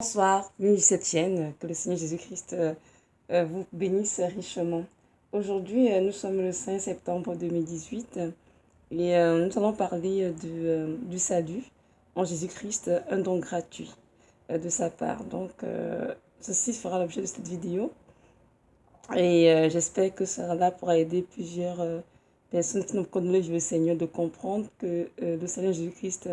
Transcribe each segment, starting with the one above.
Bonsoir, bienvenue sur cette chaîne, que le Seigneur Jésus-Christ vous bénisse richement. Aujourd'hui, nous sommes le 5 septembre 2018 et nous allons parler du salut en Jésus-Christ, un don gratuit de sa part. Donc, ceci fera l'objet de cette vidéo et j'espère que ça sera là pour aider plusieurs personnes qui n'ont pas connu le Seigneur de comprendre que le Seigneur Jésus-Christ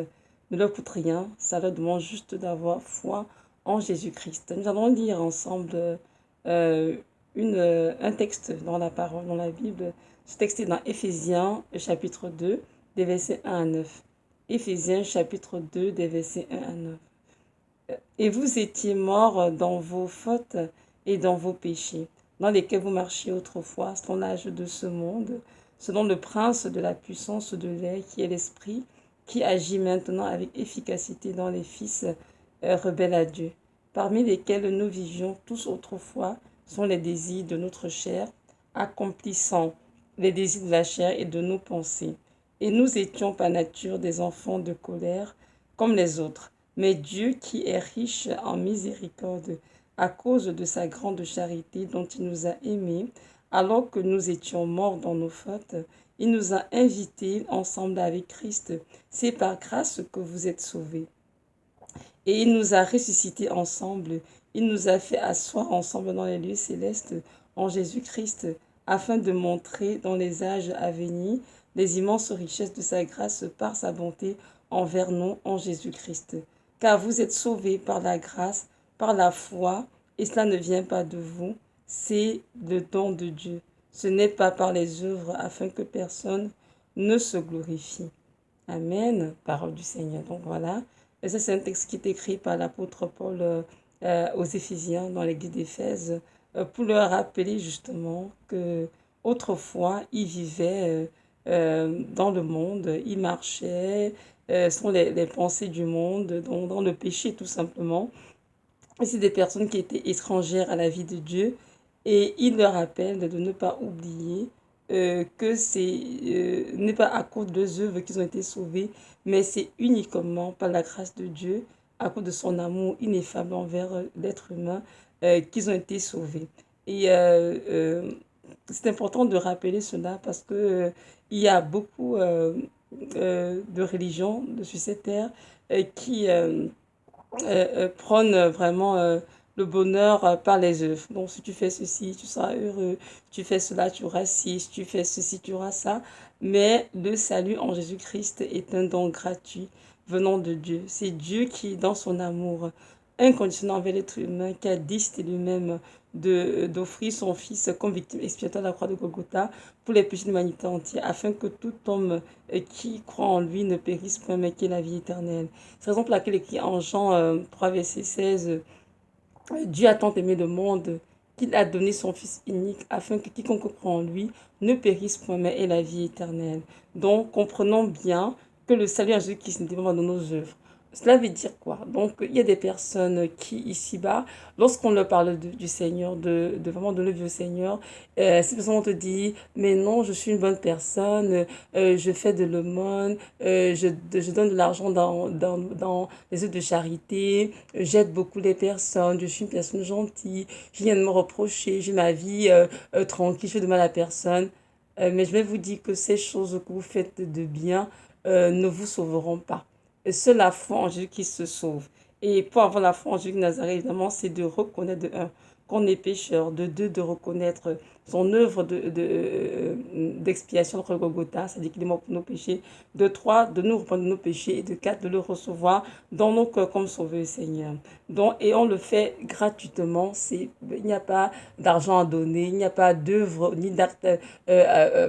ne leur coûte rien, ça leur demande juste d'avoir foi en Jésus-Christ. Nous allons lire ensemble un texte dans la parole, dans la Bible. Ce texte est dans Éphésiens chapitre 2, des versets 1 à 9. Éphésiens chapitre 2, des versets 1 à 9. Et vous étiez morts dans vos fautes et dans vos péchés, dans lesquels vous marchiez autrefois, selon l'âge de ce monde, selon le prince de la puissance de l'air, qui est l'esprit, qui agit maintenant avec efficacité dans les fils rebelles à Dieu, parmi lesquels nous vivions tous autrefois, sont les désirs de notre chair, accomplissant les désirs de la chair et de nos pensées. Et nous étions par nature des enfants de colère, comme les autres. Mais Dieu, qui est riche en miséricorde, à cause de sa grande charité dont il nous a aimés, alors que nous étions morts dans nos fautes, il nous a invités ensemble avec Christ. C'est par grâce que vous êtes sauvés. Et il nous a ressuscités ensemble. Il nous a fait asseoir ensemble dans les lieux célestes en Jésus-Christ, afin de montrer dans les âges à venir les immenses richesses de sa grâce par sa bonté envers nous en Jésus-Christ. Car vous êtes sauvés par la grâce, par la foi, et cela ne vient pas de vous, c'est le don de Dieu. Ce n'est pas par les œuvres afin que personne ne se glorifie. Amen, parole du Seigneur. Donc voilà, et ça c'est un texte qui est écrit par l'apôtre Paul aux Éphésiens, dans l'église d'Éphèse, pour leur rappeler justement que autrefois ils vivaient dans le monde, ils marchaient selon les pensées du monde, dans le péché tout simplement. Et c'est des personnes qui étaient étrangères à la vie de Dieu. Et il leur rappelle de ne pas oublier que n'est pas à cause de leurs œuvres qu'ils ont été sauvés, mais c'est uniquement par la grâce de Dieu, à cause de son amour ineffable envers l'être humain, qu'ils ont été sauvés. Et c'est important de rappeler cela parce que il y a beaucoup de religions sur cette terre qui prône vraiment le bonheur par les œuvres. Donc, si tu fais ceci, tu seras heureux. Si tu fais cela, tu auras ci. Si tu fais ceci, tu auras ça. Mais le salut en Jésus-Christ est un don gratuit venant de Dieu. C'est Dieu qui, dans son amour inconditionnel envers l'être humain, qui a décidé lui-même d'offrir son Fils comme victime expiatoire à la croix de Golgotha pour les péchés de l'humanité entière, afin que tout homme qui croit en lui ne périsse point, mais qu'il ait la vie éternelle. C'est la raison pour laquelle il écrit en Jean 3, verset 16, Dieu a tant aimé le monde qu'il a donné son Fils unique, afin que quiconque croit en lui ne périsse point, mais ait la vie éternelle. Donc, comprenons bien que le salut en Jésus-Christ ne dépend pas de nos œuvres. Cela veut dire quoi? Donc, il y a des personnes qui, ici-bas, lorsqu'on leur parle du Seigneur, vraiment de l'œuvre du Seigneur, ces personnes vont te dire, mais non, je suis une bonne personne, je fais de l'aumône, je donne de l'argent dans les œuvres de charité, j'aide beaucoup les personnes, je suis une personne gentille, je viens de me reprocher, j'ai ma vie tranquille, je fais de mal à personne. Mais je vais vous dire que ces choses que vous faites de bien ne vous sauveront pas. Et seule la foi en Jésus qui se sauve. Et pour avoir la foi en Jésus de Nazareth, évidemment, c'est de reconnaître de un qu'on est pécheur, de deux, de reconnaître son œuvre d'expiation de Golgotha, c'est-à-dire qu'il est mort pour nos péchés, de trois, de nous reprendre nos péchés, et de quatre, de le recevoir dans nos cœurs comme sauveur Seigneur. Donc, et on le fait gratuitement, il n'y a pas d'argent à donner, il n'y a pas d'œuvre ni d'acte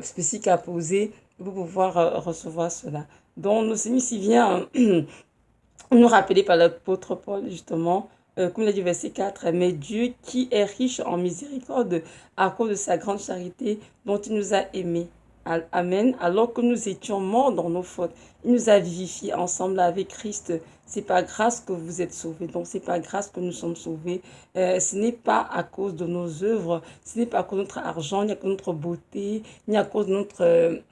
spécifique à poser pour pouvoir recevoir cela. Donc, le Seigneur s'y vient nous rappeler par l'apôtre Paul, justement, comme il a dit verset 4, mais Dieu qui est riche en miséricorde à cause de sa grande charité dont il nous a aimés. Amen. Alors que nous étions morts dans nos fautes, il nous a vivifiés ensemble avec Christ. C'est par grâce que vous êtes sauvés. Donc, c'est par grâce que nous sommes sauvés. Ce n'est pas à cause de nos œuvres, ce n'est pas à cause de notre argent, ni à cause de notre beauté, ni à cause de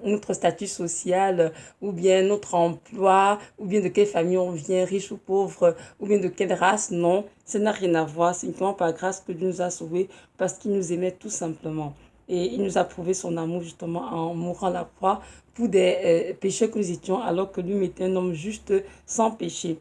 notre statut social, ou bien notre emploi, ou bien de quelle famille on vient, riche ou pauvre, ou bien de quelle race. Non, ça n'a rien à voir. C'est uniquement par grâce que Dieu nous a sauvés, parce qu'il nous aimait tout simplement. Et il nous a prouvé son amour justement en mourant à la croix pour des pécheurs que nous étions, alors que lui était un homme juste sans péché.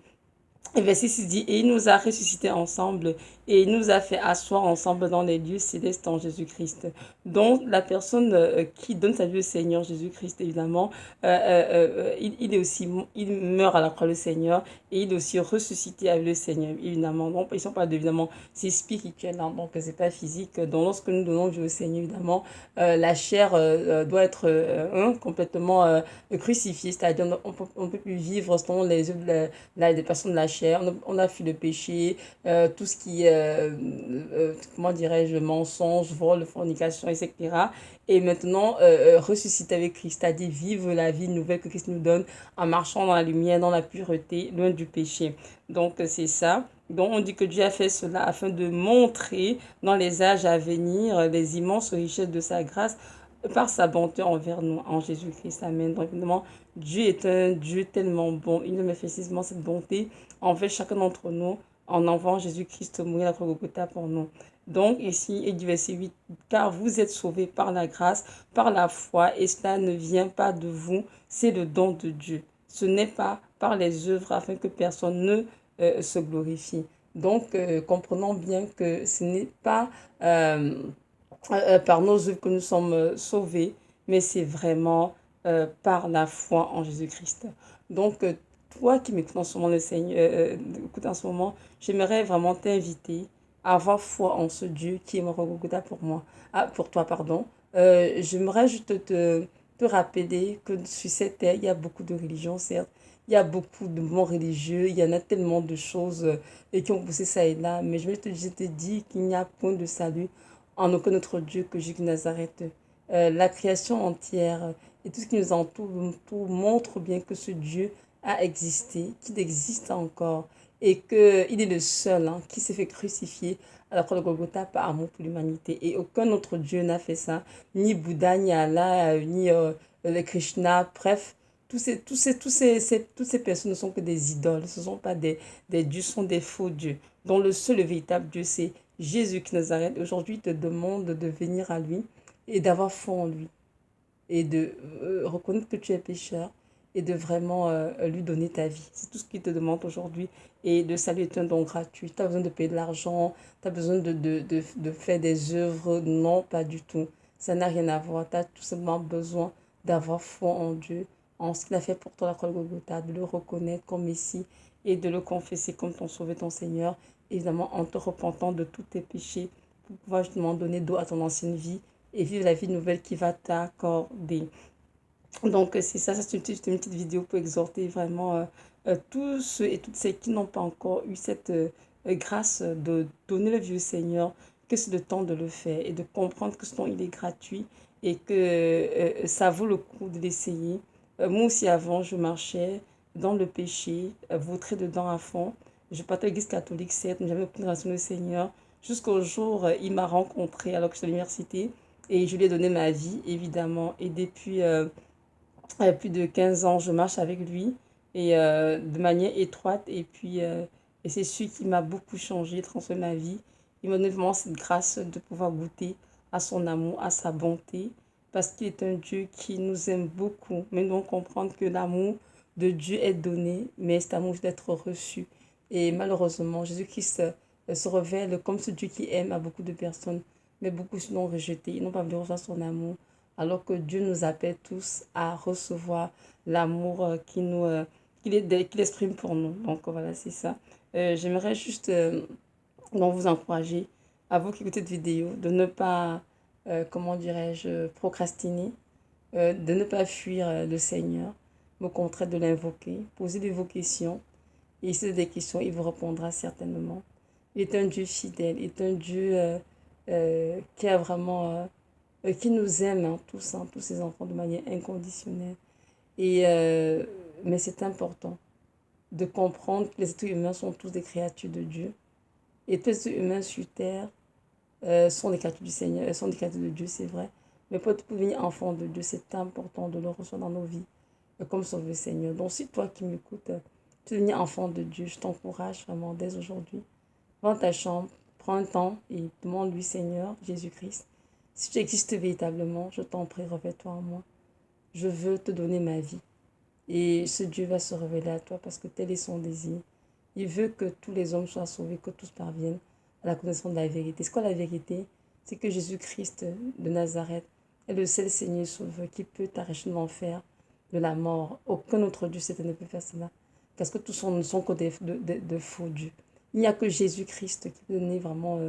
Et verset 6 dit, et il nous a ressuscités ensemble et il nous a fait asseoir ensemble dans les lieux célestes en Jésus-Christ. Donc, la personne qui donne sa vie au Seigneur Jésus-Christ, évidemment, il est aussi, il meurt à la croix le Seigneur et il est aussi ressuscité avec le Seigneur, évidemment. Donc, ils ne sont pas, évidemment, c'est spirituel, hein, donc c'est pas physique. Donc, lorsque nous donnons vie au Seigneur, évidemment, la chair doit être complètement crucifiée, c'est-à-dire on peut plus vivre selon les œuvres des personnes de la chair, on a fui le péché, tout ce qui est, comment dirais-je, mensonge, vol, fornication, etc. Et maintenant, ressusciter avec Christ, c'est-à-dire vivre la vie nouvelle que Christ nous donne en marchant dans la lumière, dans la pureté, loin du péché. Donc, c'est ça. Donc, on dit que Dieu a fait cela afin de montrer dans les âges à venir les immenses richesses de sa grâce par sa bonté envers nous en Jésus-Christ. Amen. Donc, évidemment, Dieu est un Dieu tellement bon. Il nous met effectivement cette bonté envers chacun d'entre nous en envoyant Jésus-Christ mourir à la croix de Golgotha pour nous. Donc, ici, et du verset 8, car vous êtes sauvés par la grâce, par la foi, et cela ne vient pas de vous, c'est le don de Dieu. Ce n'est pas par les œuvres afin que personne ne se glorifie. Donc, comprenons bien que ce n'est pas par nos œuvres que nous sommes sauvés, mais c'est vraiment par la foi en Jésus-Christ. Donc, toi qui m'écoutes en ce moment, le Seigneur, écoute en ce moment, j'aimerais vraiment t'inviter à avoir foi en ce Dieu qui est mort au Golgotha pour moi, pour toi, pardon. J'aimerais juste te rappeler que sur cette terre, il y a beaucoup de religions, certes, il y a beaucoup de mouvements religieux, il y en a tellement de choses et qui ont poussé ça et là, mais je te dis qu'il n'y a point de salut en aucun autre Dieu que Jésus de Nazareth. La création entière et tout ce qui nous entoure montre bien que ce Dieu a existé, qu'il existe encore et qu'il est le seul qui s'est fait crucifier à la croix de Golgotha par amour pour l'humanité. Et aucun autre Dieu n'a fait ça, ni Bouddha, ni Allah, ni le Krishna, bref. Toutes ces personnes ne sont que des idoles, ce ne sont pas des dieux, ce sont des faux dieux. Dont le seul et véritable Dieu, c'est Jésus qui Nazareth. Aujourd'hui, il te demande de venir à lui et d'avoir foi en lui et de reconnaître que tu es pécheur et de vraiment lui donner ta vie. C'est tout ce qu'il te demande aujourd'hui. Et le salut est un don gratuit. Tu as besoin de payer de l'argent, tu as besoin de faire des œuvres. Non, pas du tout. Ça n'a rien à voir. Tu as tout simplement besoin d'avoir foi en Dieu, en ce qu'il a fait pour toi, la croix de Golgotha, de le reconnaître comme Messie et de le confesser comme ton sauveur, ton Seigneur, évidemment en te repentant de tous tes péchés pour pouvoir justement donner dos à ton ancienne vie et vivre la vie nouvelle qui va t'accorder. Donc, c'est ça, c'est une petite vidéo pour exhorter vraiment tous ceux et toutes celles qui n'ont pas encore eu cette grâce de donner le vieux Seigneur, que c'est le temps de le faire et de comprendre que ce don, il est gratuit et que ça vaut le coup de l'essayer. Moi aussi, avant, je marchais dans le péché, vautré dedans à fond. Je partais à l'église catholique, certes, mais j'avais aucune relation avec le Seigneur. Jusqu'au jour, il m'a rencontré alors que j'étais à l'université et je lui ai donné ma vie, évidemment. Et depuis plus de 15 ans, je marche avec lui et de manière étroite. Et c'est celui qui m'a beaucoup changé, transformé ma vie. Il m'a donné vraiment cette grâce de pouvoir goûter à son amour, à sa bonté, parce qu'il est un Dieu qui nous aime beaucoup. Mais nous devons comprendre que l'amour de Dieu est donné, mais cet amour doit être reçu. Et malheureusement, Jésus-Christ se révèle comme ce Dieu qui aime à beaucoup de personnes, mais beaucoup l'ont rejeté. Ils n'ont pas voulu recevoir son amour alors que Dieu nous appelle tous à recevoir l'amour qu'il exprime pour nous. Donc voilà, c'est ça. J'aimerais juste donc vous encourager, à vous qui écoutez cette vidéo, de ne pas, comment dirais-je, procrastiner, de ne pas fuir le Seigneur, mais au contraire de l'invoquer, poser des vos questions. Et si c'est des questions, il vous répondra certainement. Il est un Dieu fidèle, il est un Dieu qui a vraiment qui nous aime, tous ses enfants, de manière inconditionnelle. Et, mais c'est important de comprendre que les êtres humains sont tous des créatures de Dieu. Et tous les êtres humains sur terre sont des créatures du Seigneur, sont des créatures de Dieu, c'est vrai. Mais pour devenir enfant de Dieu, c'est important de le recevoir dans nos vies, comme Sauveur Seigneur. Donc, si toi qui m'écoutes, tu veux devenir enfant de Dieu, je t'encourage vraiment dès aujourd'hui. Va dans ta chambre, prends un temps et demande-lui, Seigneur Jésus-Christ, si tu existes véritablement, je t'en prie, revêt-toi en moi. Je veux te donner ma vie. Et ce Dieu va se révéler à toi parce que tel est son désir. Il veut que tous les hommes soient sauvés, que tous parviennent à la connaissance de la vérité. C'est quoi la vérité? C'est que Jésus-Christ de Nazareth est le seul Seigneur sauveur qui peut t'arracher de l'enfer, de la mort. Aucun autre Dieu ne peut faire cela. Parce que tous ne sont que de faux dieux. Il n'y a que Jésus-Christ qui peut donner vraiment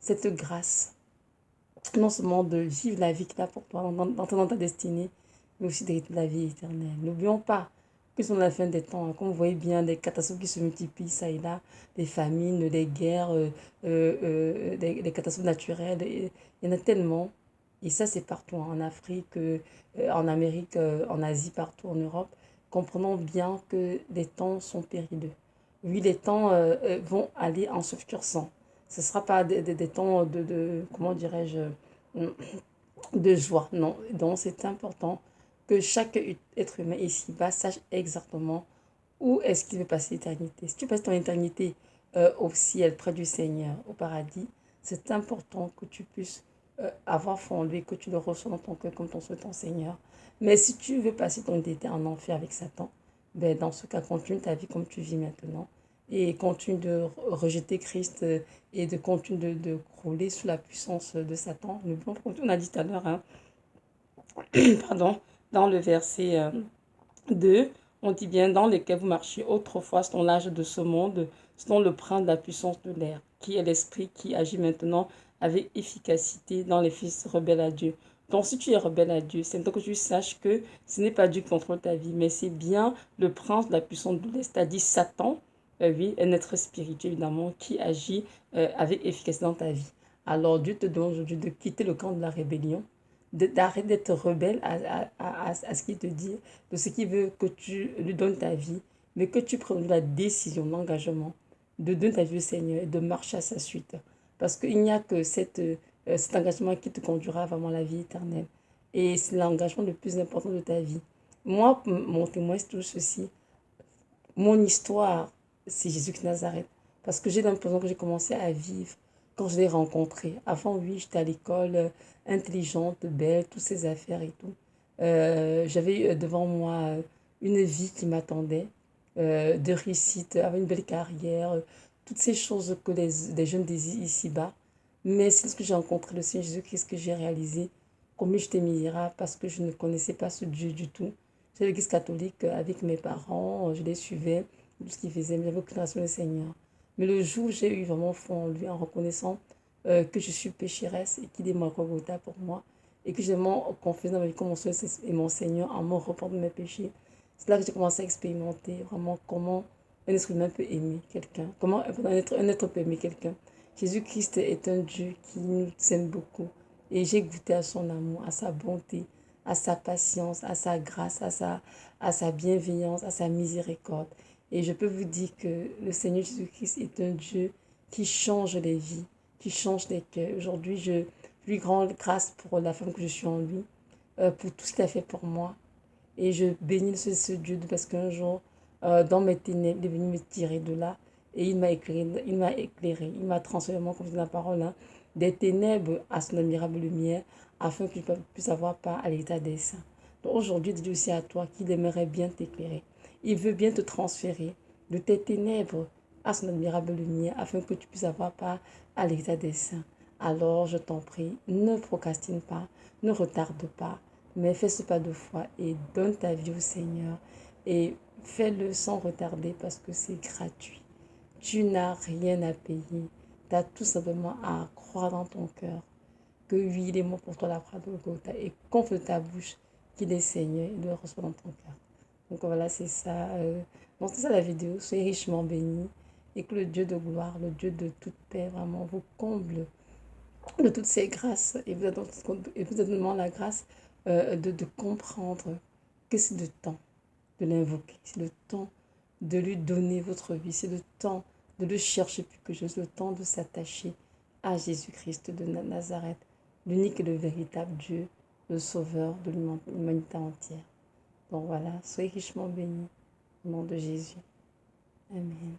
cette grâce. Non seulement de vivre la vie qu'il a pour toi, d'entrer dans ta destinée, mais aussi d'hériter la vie éternelle. N'oublions pas que c'est la fin des temps. Comme vous voyez bien, des catastrophes qui se multiplient, ça et là, des famines, des guerres, des catastrophes naturelles. Il y en a tellement. Et ça, c'est partout, en Afrique, en Amérique, en Asie, partout en Europe. Comprenons bien que les temps sont périlleux. Oui, les temps vont aller en s'obscurcissant. Ce ne sera pas des temps comment dirais-je, de joie. Non, donc c'est important que chaque être humain ici-bas sache exactement où est-ce qu'il veut passer l'éternité. Si tu passes ton éternité au ciel, près du Seigneur, au paradis, c'est important que tu puisses avoir foi en lui, que tu le reçois dans ton cœur comme ton souhait, ton Seigneur. Mais si tu veux passer ton éternité en enfer avec Satan, ben dans ce cas, continue ta vie comme tu vis maintenant et continue de rejeter Christ et de continuer de crouler sous la puissance de Satan. On a dit tout à l'heure, hein, pardon, dans le verset 2, on dit bien dans lesquels vous marchiez autrefois selon l'âge de ce monde, selon le prince de la puissance de l'air, qui est l'esprit qui agit maintenant avec efficacité dans les fils rebelles à Dieu. Donc si tu es rebelle à Dieu, c'est important que tu saches que ce n'est pas Dieu qui contrôle ta vie, mais c'est bien le prince de la puissance de l'air, c'est-à-dire Satan, oui, un être spirituel évidemment, qui agit avec efficacité dans ta vie. Alors Dieu te demande aujourd'hui de quitter le camp de la rébellion, d'arrêter d'être rebelle à ce qu'il te dit, de ce qu'il veut que tu lui donnes ta vie, mais que tu prennes la décision, l'engagement de donner ta vie au Seigneur et de marcher à sa suite. Parce qu'il n'y a que cet engagement qui te conduira vraiment à la vie éternelle. Et c'est l'engagement le plus important de ta vie. Moi, mon témoin, c'est tout ceci. Mon histoire, c'est Jésus de Nazareth. Parce que j'ai l'impression que j'ai commencé à vivre quand je l'ai rencontré. Avant, oui, j'étais à l'école, intelligente, belle, toutes ces affaires et tout. J'avais devant moi une vie qui m'attendait, de réussite, avec une belle carrière, toutes ces choses que les jeunes désirent ici-bas. Mais c'est ce que j'ai rencontré le Seigneur Jésus-Christ que j'ai réalisé combien j'étais misérable parce que je ne connaissais pas ce Dieu du tout. J'étais à l'église catholique avec mes parents, je les suivais, tout ce qu'ils faisaient, mais j'avais aucune relation avec le Seigneur. Mais le jour où j'ai eu vraiment foi en lui, en reconnaissant que je suis pécheresse et qu'il est mort Golgotha pour moi, et que j'ai vraiment confiance dans ma vie comme mon Seigneur et mon Seigneur en me repentant de mes péchés, c'est là que j'ai commencé à expérimenter vraiment comment un être humain peut aimer quelqu'un, comment un être peut aimer quelqu'un. Jésus-Christ est un Dieu qui nous aime beaucoup. Et j'ai goûté à son amour, à sa bonté, à sa patience, à sa grâce, à sa bienveillance, à sa miséricorde. Et je peux vous dire que le Seigneur Jésus-Christ est un Dieu qui change les vies, qui change les cœurs. Aujourd'hui, je lui rends grâce pour la femme que je suis en lui, pour tout ce qu'il a fait pour moi. Et je bénis ce Dieu parce qu'un jour, dans mes ténèbres, il est venu me tirer de là. Et il m'a transformé, comme dit la parole, hein, des ténèbres à son admirable lumière, afin que je puisse avoir part à l'état des saints. Donc aujourd'hui, il dit aussi à toi qu'il aimerait bien t'éclairer. Il veut bien te transférer de tes ténèbres à son admirable lumière, afin que tu puisses avoir part à l'état des saints. Alors, je t'en prie, ne procrastine pas, ne retarde pas, mais fais ce pas de foi et donne ta vie au Seigneur. Et fais-le sans retarder parce que c'est gratuit. Tu n'as rien à payer. Tu as tout simplement à croire dans ton cœur que oui, il est mort pour toi la croix de Golgotha et confie de ta bouche qu'il est Seigneur et le reçoit dans ton cœur. Donc voilà, c'est ça. Donc c'est ça la vidéo. Soyez richement bénis et que le Dieu de gloire, le Dieu de toute paix, vraiment vous comble de toutes ces grâces et vous donne la grâce de comprendre que c'est le temps de l'invoquer, c'est le temps de lui donner votre vie, c'est le temps de le chercher plus que juste, le temps de s'attacher à Jésus-Christ de Nazareth, l'unique et le véritable Dieu, le Sauveur de l'humanité entière. Donc voilà, soyez richement bénis au nom de Jésus. Amen.